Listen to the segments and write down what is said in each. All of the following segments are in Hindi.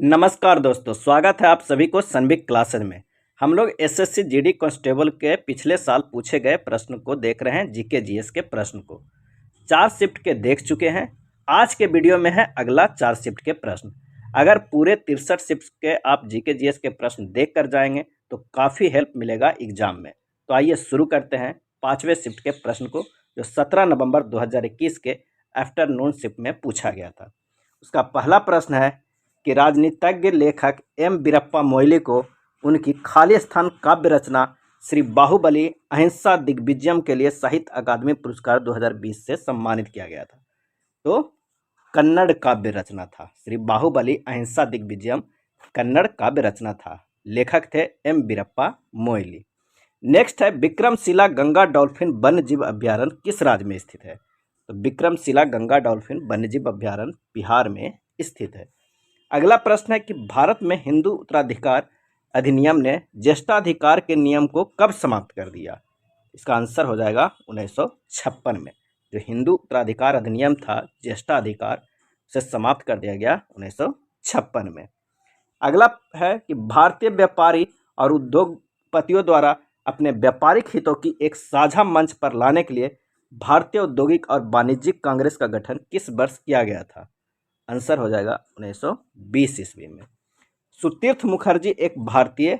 नमस्कार दोस्तों, स्वागत है आप सभी को सनबिक क्लासेज में। हम लोग एसएससी जीडी कांस्टेबल के पिछले साल पूछे गए प्रश्न को देख रहे हैं। जीके जीएस के प्रश्न को 4 शिफ्ट के देख चुके हैं। आज के वीडियो में है अगला 4 शिफ्ट के प्रश्न। अगर पूरे 63 शिफ्ट के आप जीके जीएस के प्रश्न देख कर जाएंगे तो काफ़ी हेल्प मिलेगा एग्जाम में। तो आइए शुरू करते हैं 5वें शिफ्ट के प्रश्न को, जो 17 नवंबर 2021 के आफ्टरनून शिफ्ट में पूछा गया था। उसका पहला प्रश्न है कि राजनीतिज्ञ लेखक एम वीरप्पा मोइली को उनकी खालिस्तान काव्य रचना श्री बाहुबली अहिंसा दिग्विजयम के लिए साहित्य अकादमी पुरस्कार 2020 से सम्मानित किया गया था। तो कन्नड़ काव्य रचना था, श्री बाहुबली अहिंसा दिग्विजयम कन्नड़ काव्य रचना था। लेखक थे एम वीरप्पा मोइली। नेक्स्ट है विक्रमशिला गंगा डॉल्फिन वन्यजीव अभ्यारण्य किस राज्य में स्थित है? तो विक्रमशिला गंगा डॉल्फिन वन्यजीव अभ्यारण्य बिहार में स्थित है। अगला प्रश्न है कि भारत में हिंदू उत्तराधिकार अधिनियम ने ज्येष्ठाधिकार के नियम को कब समाप्त कर दिया? इसका आंसर हो जाएगा 1956 में। जो हिंदू उत्तराधिकार अधिनियम था, ज्येष्ठाधिकार, से समाप्त कर दिया गया 1956 में। अगला है कि भारतीय व्यापारी और उद्योगपतियों द्वारा अपने व्यापारिक हितों की एक साझा मंच पर लाने के लिए भारतीय औद्योगिक और वाणिज्यिक कांग्रेस का गठन किस वर्ष किया गया था? आंसर हो जाएगा 1920 ईस्वी में। सुतीर्थ मुखर्जी एक भारतीय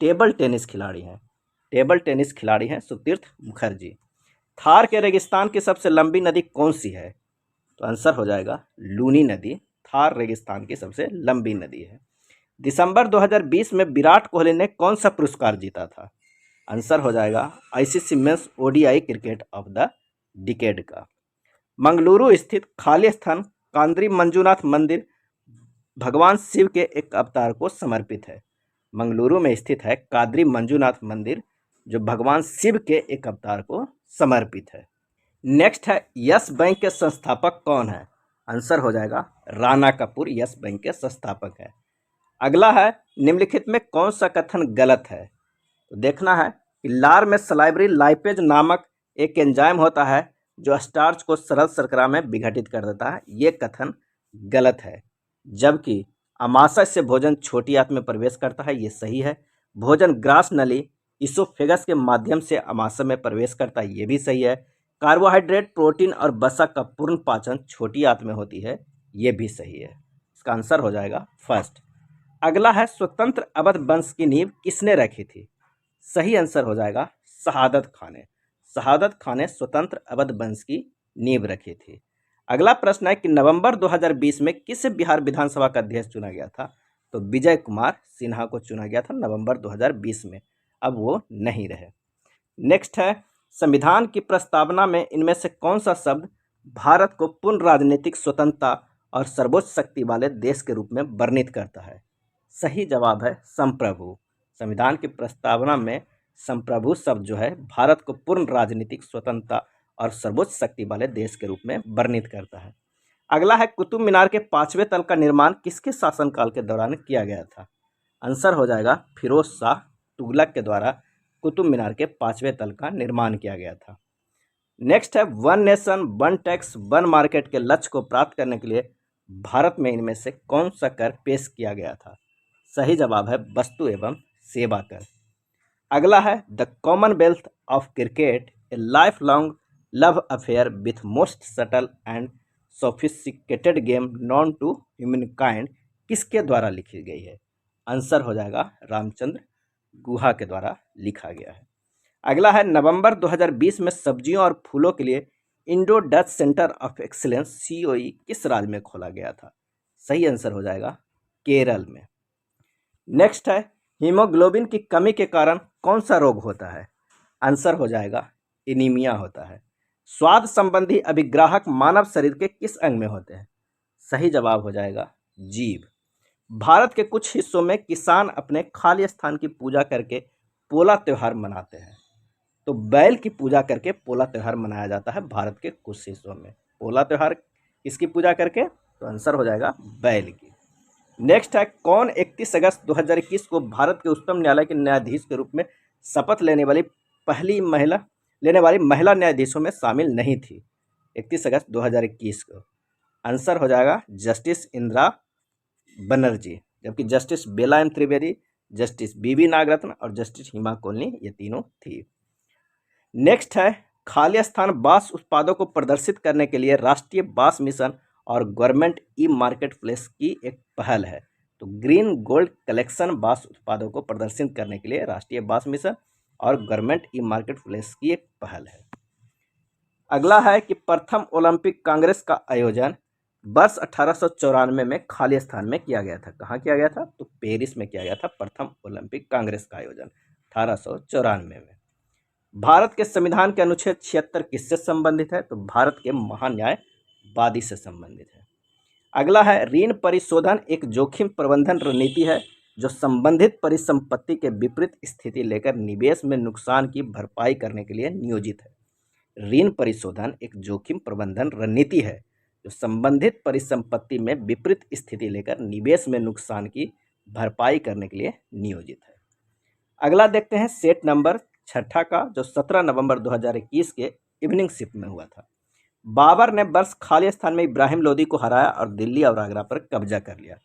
टेबल टेनिस खिलाड़ी हैं। टेबल टेनिस खिलाड़ी हैं सुतीर्थ मुखर्जी। थार के रेगिस्तान की सबसे लंबी नदी कौन सी है? तो आंसर हो जाएगा लूनी नदी, थार रेगिस्तान की सबसे लंबी नदी है। दिसंबर 2020 में विराट कोहली ने कौन सा पुरस्कार जीता था? आंसर हो जाएगा ICC men's ODI cricket of the decade का। मंगलुरु स्थित खालिस्तान कांद्री मंजूनाथ मंदिर भगवान शिव के एक अवतार को समर्पित है। मंगलुरु में स्थित है काद्री मंजूनाथ मंदिर, जो भगवान शिव के एक अवतार को समर्पित है। नेक्स्ट है यस बैंक के संस्थापक कौन है? आंसर हो जाएगा राणा कपूर यस बैंक के संस्थापक है। अगला है निम्नलिखित में कौन सा कथन गलत है? तो देखना है कि लार में सलाइवरी लाइपेज नामक एक एंजाइम होता है जो स्टार्च को सरल शर्करा में विघटित कर देता है। ये कथन गलत है। जबकि आमाशय से भोजन छोटी आंत में प्रवेश करता है, ये सही है। भोजन ग्रास नली इसोफेगस के माध्यम से आमाशय में प्रवेश करता है, ये भी सही है। कार्बोहाइड्रेट, प्रोटीन और वसा का पूर्ण पाचन छोटी आंत में होती है, ये भी सही है। इसका आंसर हो जाएगा फर्स्ट। अगला है स्वतंत्र अवध वंश की नींव किसने रखी थी? सही आंसर हो जाएगा शहादत खान ने। शहादत खान ने स्वतंत्र अवध वंश की नींव रखी थी। अगला प्रश्न है कि नवंबर 2020 में किस बिहार विधानसभा का अध्यक्ष चुना गया था? तो विजय कुमार सिन्हा को चुना गया था नवंबर 2020 में। अब वो नहीं रहे। नेक्स्ट है संविधान की प्रस्तावना में इनमें से कौन सा शब्द भारत को पूर्ण राजनीतिक स्वतंत्रता और सर्वोच्च शक्ति वाले देश के रूप में वर्णित करता है? सही जवाब है संप्रभु। संविधान की प्रस्तावना में संप्रभु शब्द जो है भारत को पूर्ण राजनीतिक स्वतंत्रता और सर्वोच्च शक्ति वाले देश के रूप में वर्णित करता है। अगला है कुतुब मीनार के 5वें तल का निर्माण किसके शासनकाल के दौरान किया गया था? आंसर हो जाएगा फिरोज शाह तुगलक के द्वारा कुतुब मीनार के 5वें तल का निर्माण किया गया था। नेक्स्ट है one nation one tax one market के लक्ष्य को प्राप्त करने के लिए भारत में इनमें से कौन सा कर पेश किया गया था? सही जवाब है वस्तु एवं सेवा कर। अगला है the Commonwealth of cricket a life long love affair with most subtle and sophisticated game known to humankind किसके द्वारा लिखी गई है? आंसर हो जाएगा रामचंद्र गुहा के द्वारा लिखा गया है। अगला है नवंबर 2020 में सब्जियों और फूलों के लिए Indo Dutch centre of excellence COE किस राज्य में खोला गया था? सही आंसर हो जाएगा केरल में। नेक्स्ट है हीमोग्लोबिन की कमी के कारण कौन सा रोग होता है? आंसर हो जाएगा एनीमिया होता है। स्वाद संबंधी अभिग्राहक मानव शरीर के किस अंग में होते हैं? सही जवाब हो जाएगा जीभ। भारत के कुछ हिस्सों में किसान अपने खाली स्थान की पूजा करके पोला त्यौहार मनाते हैं। तो बैल की पूजा करके पोला त्यौहार मनाया जाता है भारत के कुछ हिस्सों में। पोला त्यौहार किसकी पूजा करके? तो आंसर हो जाएगा बैल की। नेक्स्ट है कौन 31 अगस्त 2021 को भारत के उच्चतम न्यायालय के न्यायाधीश के रूप में शपथ लेने वाली महिला न्यायाधीशों में शामिल नहीं थी? 31 अगस्त 2021 को। आंसर हो जाएगा जस्टिस इंदिरा बनर्जी, जबकि जस्टिस बेला एम त्रिवेदी, जस्टिस बीवी नागरत्न और जस्टिस हिमा कोहली ये तीनों थी। नेक्स्ट है, खाली स्थान बांस उत्पादों को प्रदर्शित करने के लिए राष्ट्रीय बांस मिशन और गवर्नमेंट ई मार्केट प्लेस की एक पहल है। तो ग्रीन गोल्ड कलेक्शन बांस उत्पादों को प्रदर्शित करने के लिए राष्ट्रीय बांस मिशन और गवर्नमेंट ई मार्केट प्लेस की एक पहल है। अगला है कि प्रथम ओलंपिक कांग्रेस का आयोजन वर्ष 1894 में खाली स्थान में किया गया था। कहाँ किया गया था? तो पेरिस में किया गया था प्रथम ओलंपिक कांग्रेस का आयोजन 1894 में। भारत के संविधान के अनुच्छेद 76 किससे संबंधित है? तो भारत के महान्यायवादी से संबंधित है। अगला है, ऋण परिशोधन एक जोखिम प्रबंधन रणनीति है जो संबंधित परिसंपत्ति के विपरीत स्थिति लेकर निवेश में नुकसान की भरपाई करने के लिए नियोजित है। ऋण परिशोधन एक जोखिम प्रबंधन रणनीति है जो संबंधित परिसंपत्ति में विपरीत स्थिति लेकर निवेश में नुकसान की भरपाई करने के लिए नियोजित है। अगला देखते हैं सेट नंबर 6 का, जो 17 नवंबर 2021 के इवनिंग शिफ्ट में हुआ था। बाबर ने वर्ष खाली स्थान में इब्राहिम लोदी को हराया और दिल्ली और आगरा पर कब्जा कर लिया।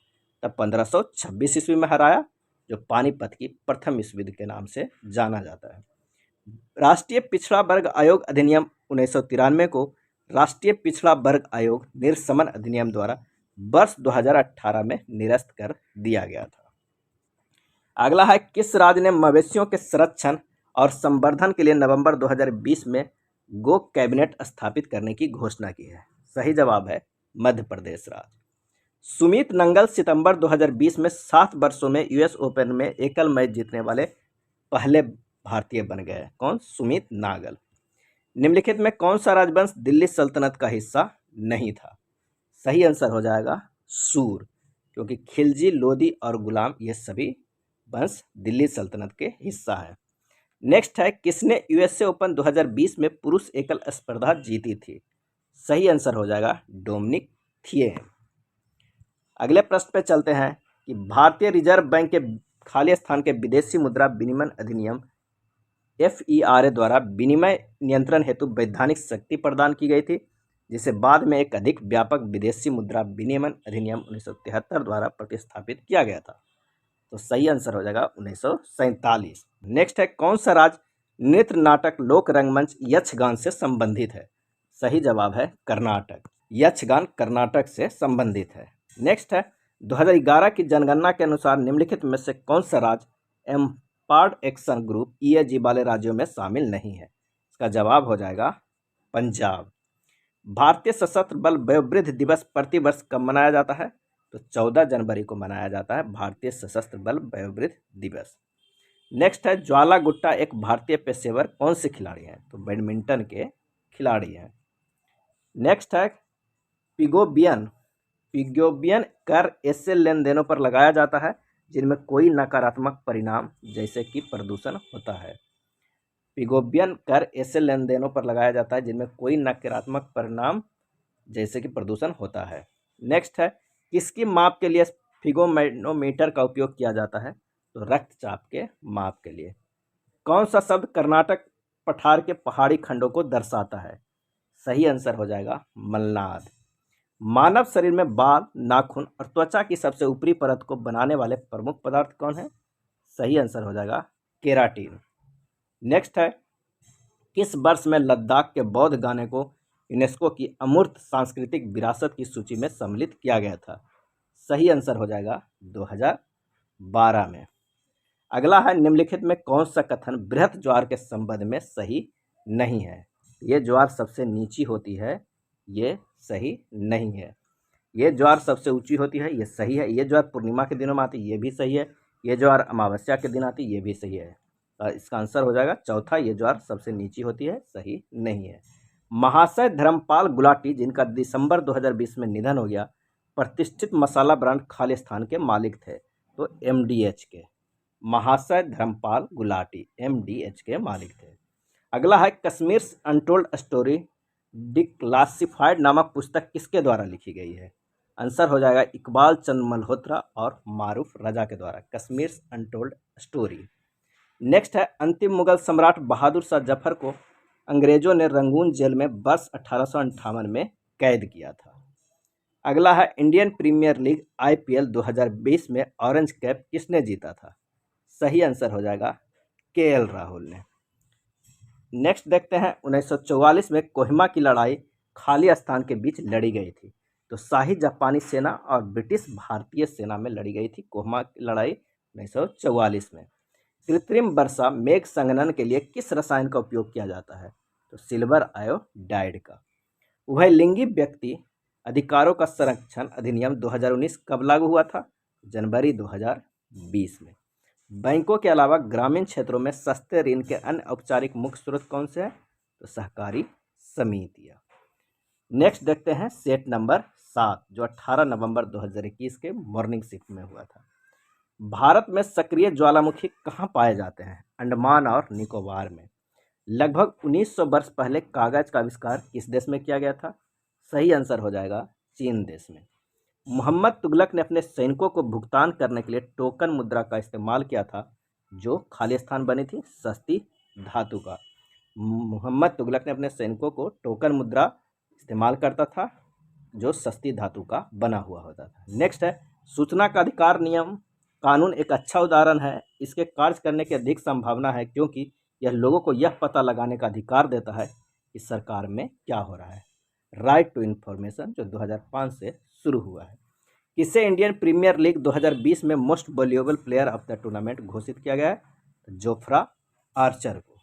तब 1526 ईस्वी में हराया, जो पानीपत की प्रथम विश्व युद्ध के नाम से जाना जाता है। राष्ट्रीय पिछड़ा वर्ग आयोग अधिनियम 1993 को राष्ट्रीय पिछड़ा वर्ग आयोग निर्शमन अधिनियम द्वारा वर्ष 2018 में निरस्त कर दिया गया था। अगला है, किस राज्य ने मवेशियों के संरक्षण और संवर्धन के लिए नवंबर 2020 में गो कैबिनेट स्थापित करने की घोषणा की है? सही जवाब है मध्य प्रदेश राज्य। सुमीत नंगल सितंबर 2020 में 7 वर्षों में यूएस ओपन में एकल मैच जीतने वाले पहले भारतीय बन गए। कौन? सुमीत नागल। निम्नलिखित में कौन सा राजवंश दिल्ली सल्तनत का हिस्सा नहीं था? सही आंसर हो जाएगा सूर, क्योंकि खिलजी, लोदी और गुलाम ये सभी वंश दिल्ली सल्तनत के हिस्सा है। नेक्स्ट है, किसने यूएसए ओपन 2020 में पुरुष एकल स्पर्धा जीती थी? सही आंसर हो जाएगा डोमिनिक थिएम। अगले प्रश्न पे चलते हैं कि भारतीय रिजर्व बैंक के खाली स्थान के विदेशी मुद्रा विनिमय अधिनियम FERA द्वारा विनिमय नियंत्रण हेतु वैधानिक शक्ति प्रदान की गई थी, जिसे बाद में एक अधिक व्यापक विदेशी मुद्रा विनिमय अधिनियम 1973 द्वारा प्रतिस्थापित किया गया था। तो सही आंसर हो जाएगा 1947। नेक्स्ट है, कौन सा राज्य नृत्य नाटक लोक रंगमंच यक्षगान से संबंधित है? सही जवाब है कर्नाटक। यक्षगान कर्नाटक से संबंधित है। नेक्स्ट है, 2011 की जनगणना के अनुसार निम्नलिखित में से कौन सा राज्य एम्पावर्ड एक्शन ग्रुप EAG वाले राज्यों में शामिल नहीं है? इसका जवाब हो जाएगा पंजाब। भारतीय सशस्त्र बल वयोवृद्ध दिवस प्रतिवर्ष कब मनाया जाता है? तो 14 जनवरी को मनाया जाता है भारतीय सशस्त्र बल वयोवृद्ध दिवस। नेक्स्ट है, ज्वाला गुट्टा एक भारतीय पेशेवर कौन से खिलाड़ी हैं? तो बैडमिंटन के खिलाड़ी हैं। नेक्स्ट है, पिगोबियन कर ऐसे लेन देनों पर लगाया जाता है जिनमें कोई नकारात्मक परिणाम जैसे कि प्रदूषण होता है। पिगोबियन कर ऐसे लेन देनों पर लगाया जाता है जिनमें कोई नकारात्मक परिणाम जैसे कि प्रदूषण होता है। नेक्स्ट है, किसकी माप के लिए स्फिगोमेनोमीटर का उपयोग किया जाता है? तो रक्तचाप के माप के लिए। कौन सा शब्द कर्नाटक पठार के पहाड़ी खंडों को दर्शाता है? सही आंसर हो जाएगा मलनाद। मानव शरीर में बाल, नाखून और त्वचा की सबसे ऊपरी परत को बनाने वाले प्रमुख पदार्थ कौन है? सही आंसर हो जाएगा केराटिन। नेक्स्ट है, किस वर्ष में लद्दाख के बौद्ध गाने को यूनेस्को की अमूर्त सांस्कृतिक विरासत की सूची में सम्मिलित किया गया था? सही आंसर हो जाएगा 2012 में। अगला है, निम्नलिखित में कौन सा कथन बृहत ज्वार के संबंध में सही नहीं है? ये ज्वार सबसे नीची होती है, ये सही नहीं है। ये ज्वार सबसे ऊंची होती है, ये सही है। ये ज्वार पूर्णिमा के दिनों में आती है, ये भी सही है। ये ज्वार अमावस्या के दिन आती है, ये भी सही है। इसका आंसर हो जाएगा चौथा, ये ज्वार सबसे नीची होती है, सही नहीं है। महाशय धर्मपाल गुलाटी, जिनका दिसंबर 2020 में निधन हो गया, प्रतिष्ठित मसाला ब्रांड खालिस्तान के मालिक थे। तो MDH के। महाशय धर्मपाल गुलाटी MDH के मालिक थे। अगला है, कश्मीर अनटोल्ड स्टोरी डिक्लासिफाइड नामक पुस्तक किसके द्वारा लिखी गई है? आंसर हो जाएगा इकबाल चंद मल्होत्रा और मारूफ रजा के द्वारा, कश्मीर अनटोल्ड स्टोरी। नेक्स्ट है, अंतिम मुगल सम्राट बहादुर शाह जफर को अंग्रेजों ने रंगून जेल में वर्ष 1858 में कैद किया था। अगला है इंडियन प्रीमियर लीग IPL 2020 में ऑरेंज कैप किसने जीता था? सही आंसर हो जाएगा KL राहुल ने। नेक्स्ट देखते हैं 1944 में कोहिमा की लड़ाई खाली स्थान के बीच लड़ी गई थी। तो शाही जापानी सेना और ब्रिटिश भारतीय सेना में लड़ी गई थी कोहिमा की लड़ाई 1944 में। कृत्रिम वर्षा मेघ संघनन के लिए किस रसायन का उपयोग किया जाता है? तो सिल्वर आयोडाइड का। उभयलिंगी व्यक्ति अधिकारों का संरक्षण अधिनियम 2019 कब लागू हुआ था? जनवरी 2020 में। बैंकों के अलावा ग्रामीण क्षेत्रों में सस्ते ऋण के अन्य औपचारिक मुख्य स्रोत कौन से हैं? तो सहकारी समितियां। नेक्स्ट देखते हैं सेट नंबर 7 जो 18 नवंबर 2021 के मॉर्निंग शिफ्ट में हुआ था। भारत में सक्रिय ज्वालामुखी कहाँ पाए जाते हैं? अंडमान और निकोबार में। लगभग 1900 वर्ष पहले कागज का आविष्कार किस देश में किया गया था? सही आंसर हो जाएगा चीन देश में। मोहम्मद तुगलक ने अपने सैनिकों को भुगतान करने के लिए टोकन मुद्रा का इस्तेमाल किया था जो खाली स्थान बनी थी सस्ती धातु का। मोहम्मद तुगलक ने अपने सैनिकों को टोकन मुद्रा इस्तेमाल करता था जो सस्ती धातु का बना हुआ होता था। नेक्स्ट है सूचना का अधिकार नियम कानून एक अच्छा उदाहरण है। इसके कार्य करने की अधिक संभावना है क्योंकि यह लोगों को यह पता लगाने का अधिकार देता है कि सरकार में क्या हो रहा है। राइट टू इन्फॉर्मेशन जो 2005 से शुरू हुआ है। किसे इंडियन प्रीमियर लीग 2020 में most valuable player of the tournament घोषित किया गया है? तो जोफ्रा आर्चर को।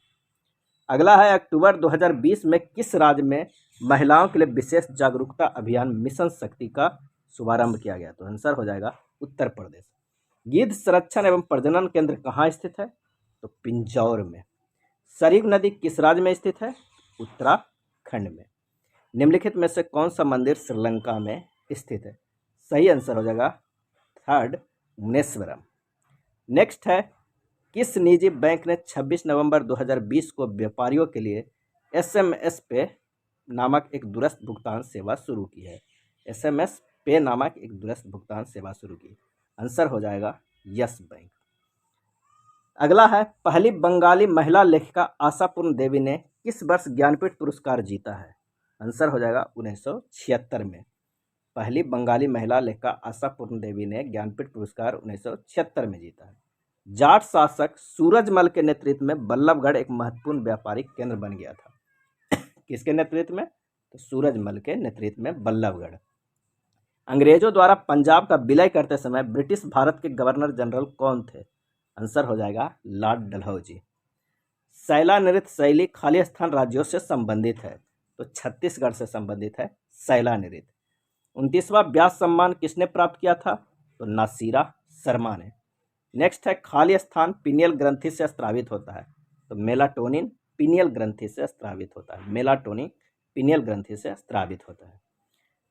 अगला है अक्टूबर 2020 में किस राज्य में महिलाओं के लिए विशेष जागरूकता अभियान मिशन शक्ति का शुभारंभ किया गया? तो आंसर हो जाएगा उत्तर प्रदेश। गिद्ध संरक्षण एवं प्रजनन केंद्र कहाँ स्थित है? तो पिंजौर में। सरयू नदी किस राज्य में स्थित है? उत्तराखंड में। निम्नलिखित में से कौन सा मंदिर श्रीलंका में स्थित है? सही आंसर हो जाएगा थर्ड मुनेश्वरम। नेक्स्ट है किस निजी बैंक ने 26 नवंबर 2020 को व्यापारियों के लिए SMS पे नामक एक दूरस्थ भुगतान सेवा शुरू की है? SMS पे नामक एक दूरस्थ भुगतान सेवा शुरू की। आंसर हो जाएगा यस बैंक। अगला है पहली बंगाली महिला लेखिका आशापूर्ण देवी ने किस वर्ष ज्ञानपीठ पुरस्कार जीता है? आंसर हो जाएगा 1976 में। पहली बंगाली महिला लेखिका आशापूर्ण देवी ने ज्ञानपीठ पुरस्कार 1976 में जीता है। जाट शासक सूरजमल के नेतृत्व में बल्लभगढ़ एक महत्वपूर्ण व्यापारिक केंद्र बन गया था। किसके नेतृत्व में? तो सूरजमल के नेतृत्व में बल्लभगढ़। अंग्रेजों द्वारा पंजाब का विलय करते समय ब्रिटिश भारत के गवर्नर जनरल कौन थे? आंसर हो जाएगा लॉर्ड डलहौजी। सैला नृत्य शैली खाली स्थान राज्यों से संबंधित है? तो छत्तीसगढ़ से संबंधित है सैला नृत्य। 29वां व्यास सम्मान किसने प्राप्त किया था? तो नासिरा शर्मा ने। नेक्स्ट है खाली स्थान पिनियल ग्रंथि से स्रावित होता है? तो मेलाटोनिन पिनियल ग्रंथि से स्रावित होता है। मेलाटोनिन पिनियल ग्रंथि से स्रावित होता है।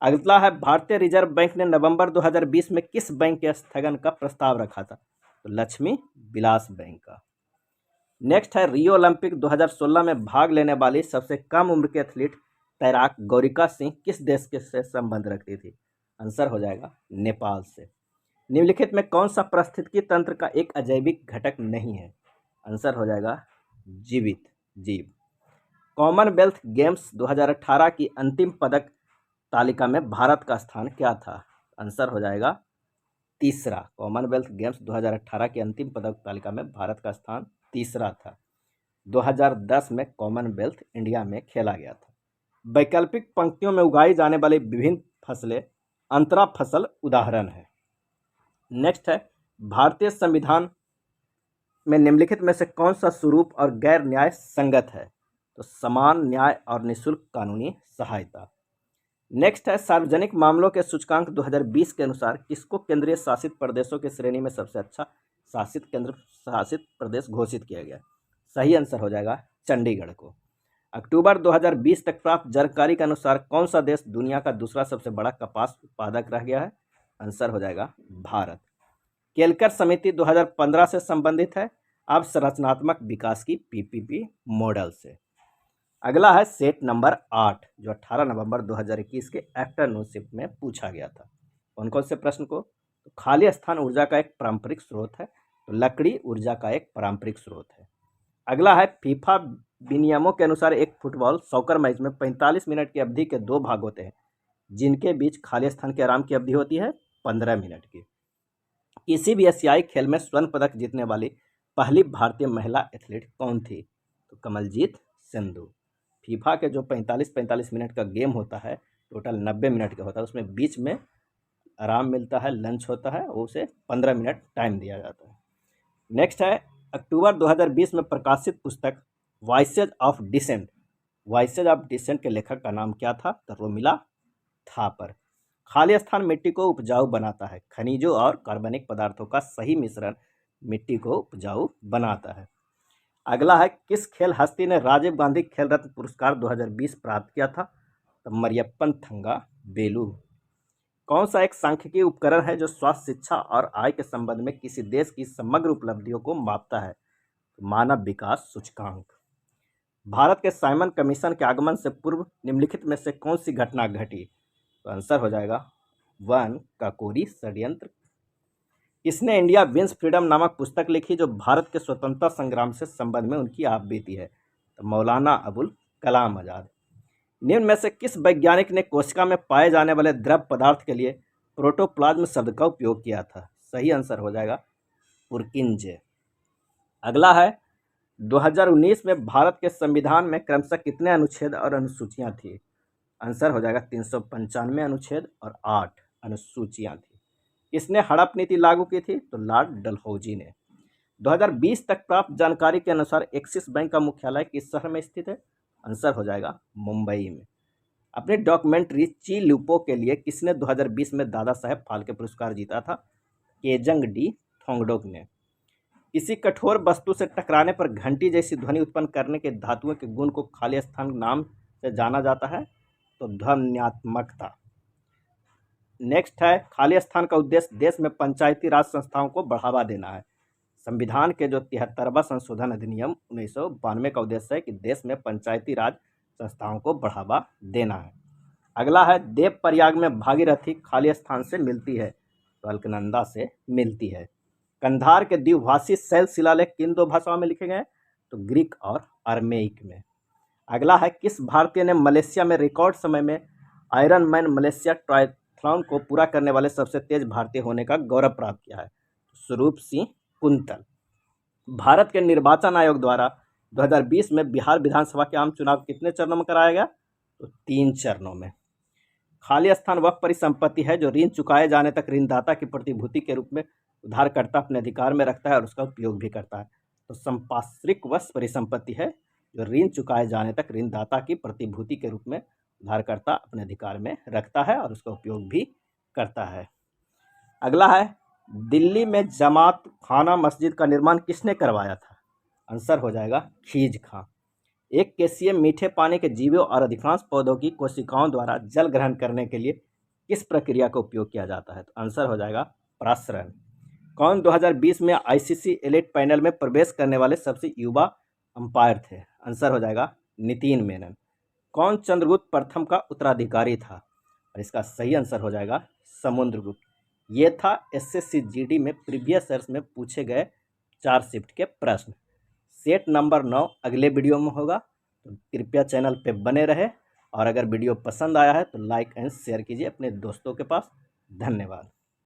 अगला है भारतीय रिजर्व बैंक ने नवंबर 2020 में किस बैंक के स्थगन का प्रस्ताव रखा था? तो लक्ष्मी विलास बैंक का। नेक्स्ट है रियो ओलंपिक 2016 में भाग लेने वाली सबसे कम उम्र के एथलीट तैराक गौरिका सिंह किस देश के से संबंध रखती थी? आंसर हो जाएगा नेपाल से। निम्नलिखित में कौन सा पारिस्थितिकी तंत्र का एक अजैविक घटक नहीं है? आंसर हो जाएगा जीवित जीव। कॉमनवेल्थ गेम्स 2018 की अंतिम पदक तालिका में भारत का स्थान क्या था? आंसर हो जाएगा तीसरा। कॉमनवेल्थ गेम्स 2018 की अंतिम पदक तालिका में भारत का स्थान तीसरा था। 2010 में कॉमनवेल्थ इंडिया में खेला गया था। वैकल्पिक पंक्तियों में उगाई जाने वाली विभिन्न फसलें अंतरा फसल उदाहरण है। नेक्स्ट है भारतीय संविधान में निम्नलिखित में से कौन सा स्वरूप और गैर न्याय संगत है? तो समान न्याय और निःशुल्क कानूनी सहायता। नेक्स्ट है सार्वजनिक मामलों के सूचकांक 2020 के अनुसार किसको केंद्रीय शासित प्रदेशों की श्रेणी में सबसे अच्छा केंद्र शासित प्रदेश घोषित किया गया? सही आंसर हो जाएगा चंडीगढ़ को। अक्टूबर 2020 तक प्राप्त जानकारी के अनुसार कौन सा देश दुनिया का दूसरा सबसे बड़ा कपास उत्पादक रह गया है? आंसर हो जाएगा भारत। केलकर समिति 2015 से संबंधित है अब संरचनात्मक विकास की PPP मॉडल से। अगला है सेट नंबर 8 जो 18 नवंबर 2021 के आफ्टरनून शिफ्ट में पूछा गया था। कौन कौन से प्रश्न को? तो खाली स्थान ऊर्जा का एक पारंपरिक स्रोत है? तो लकड़ी ऊर्जा का एक पारंपरिक स्रोत है। अगला है फीफा विनियमों के अनुसार एक फुटबॉल सॉकर मैच में 45 मिनट की अवधि के 2 भाग होते हैं। जिनके बीच खाली स्थान के आराम की अवधि होती है 15 मिनट की। किसी भी एशियाई खेल में स्वर्ण पदक जीतने वाली पहली भारतीय महिला एथलीट कौन थी? तो कमलजीत संधू। फीफा के जो 45-45 मिनट का गेम होता है, टोटल 90 मिनट का होता है, उसमें बीच में आराम मिलता है, लंच होता है, उसे 15 मिनट टाइम दिया जाता है। नेक्स्ट है, अक्टूबर 2020 में प्रकाशित पुस्तक voices of dissent, voices of dissent के लेखक का नाम क्या था? तो रोमिला थापर। खाली स्थान मिट्टी को उपजाऊ बनाता है। खनिजों और कार्बनिक पदार्थों का सही मिश्रण मिट्टी को उपजाऊ बनाता है। अगला है, किस खेल हस्ती ने राजीव गांधी खेल रत्न पुरस्कार 2020 प्राप्त किया था? तो मरियप्पन थंगा बेलू। कौन सा एक सांख्यिकीय उपकरण है जो स्वास्थ्य, शिक्षा और आय के संबंध में किसी देश की समग्र उपलब्धियों को मापता है? तो मानव विकास सूचकांक। भारत के साइमन कमीशन के आगमन से पूर्व निम्नलिखित में से कौन सी घटना घटी? तो आंसर हो जाएगा वन काकोरी षड्यंत्र। किसने इंडिया विंस फ्रीडम नामक पुस्तक लिखी जो भारत के स्वतंत्रता संग्राम से संबंध में उनकी आप बीती है? तो मौलाना अबुल कलाम आज़ाद। निम्न में से किस वैज्ञानिक ने कोशिका में पाए जाने वाले द्रव पदार्थ के लिए प्रोटोप्लाज्म शब्द का उपयोग किया था? सही आंसर हो जाएगा पुरकिंजे। अगला है, 2019 में भारत के संविधान में क्रमशः कितने अनुच्छेद और अनुसूचियां थी? आंसर हो जाएगा 395 अनुच्छेद और 8 अनुसूचियां थी। किसने हड़प नीति लागू की थी? तो लॉर्ड डलहौजी ने। 2020 तक प्राप्त जानकारी के अनुसार एक्सिस बैंक का मुख्यालय किस शहर में स्थित है? आंसर हो जाएगा मुंबई में। अपनी डॉक्यूमेंट्री ची लुपो के लिए किसने 2020 में दादा साहेब फाल्के पुरस्कार जीता था? केजंग डी थोंगडोक ने। किसी कठोर वस्तु से टकराने पर घंटी जैसी ध्वनि उत्पन्न करने के धातुओं के गुण को खाली स्थान नाम से जाना जाता है? तो ध्वन्यात्मकता। नेक्स्ट है, खाली स्थान का उद्देश्य देश में पंचायती राज संस्थाओं को बढ़ावा देना है। संविधान के जो 73वां संशोधन अधिनियम 1992 का उद्देश्य है कि देश में पंचायती राज संस्थाओं को बढ़ावा देना है। अगला है, देव प्रयाग में भागीरथी खाली स्थान से मिलती है? तो अलकनंदा से मिलती है। कंधार के द्विभाषी शैल शिलालेख किन दो भाषाओं में लिखे गए? तो ग्रीक और अरमेइक में। अगला है, किस भारतीय ने मलेशिया में रिकॉर्ड समय में आयरन मैन मलेशिया ट्रायथलॉन को पूरा करने वाले सबसे तेज भारतीय होने का गौरव प्राप्त किया है? स्वरूप सिंह कुंतल। भारत के निर्वाचन आयोग द्वारा 2020 में बिहार विधानसभा के आम चुनाव कितने चरणों में कराया गया? तो 3 चरणों में। खाली स्थान वह परिसंपत्ति है जो ऋण चुकाए जाने तक ऋणदाता की प्रतिभूति के रूप में उधारकर्ता अपने अधिकार में रखता है और उसका उपयोग भी करता है। तो संपार्श्विक वह परिसंपत्ति है जो ऋण चुकाए जाने तक ऋणदाता की प्रतिभूति के रूप में उधारकर्ता अपने अधिकार में रखता है और उसका उपयोग भी करता है। अगला है, दिल्ली में जमात खाना मस्जिद का निर्माण किसने करवाया था? आंसर हो जाएगा खीज खां। एक केसीय मीठे पानी के जीवों और अधिकांश पौधों की कोशिकाओं द्वारा जल ग्रहण करने के लिए किस प्रक्रिया का उपयोग किया जाता है? तो आंसर हो जाएगा प्रसरण। कौन 2020 में आईसीसी एलीट पैनल में प्रवेश करने वाले सबसे युवा अंपायर थे? आंसर हो जाएगा नितिन मेनन। कौन चंद्रगुप्त प्रथम का उत्तराधिकारी था? और इसका सही आंसर हो जाएगा समुद्रगुप्त। ये था एसएससी जीडी में प्रीवियस ईयर्स में पूछे गए 4 शिफ्ट के प्रश्न। सेट नंबर 9 अगले वीडियो में होगा, तो कृपया चैनल पे बने रहे और अगर वीडियो पसंद आया है तो लाइक एंड शेयर कीजिए अपने दोस्तों के पास। धन्यवाद।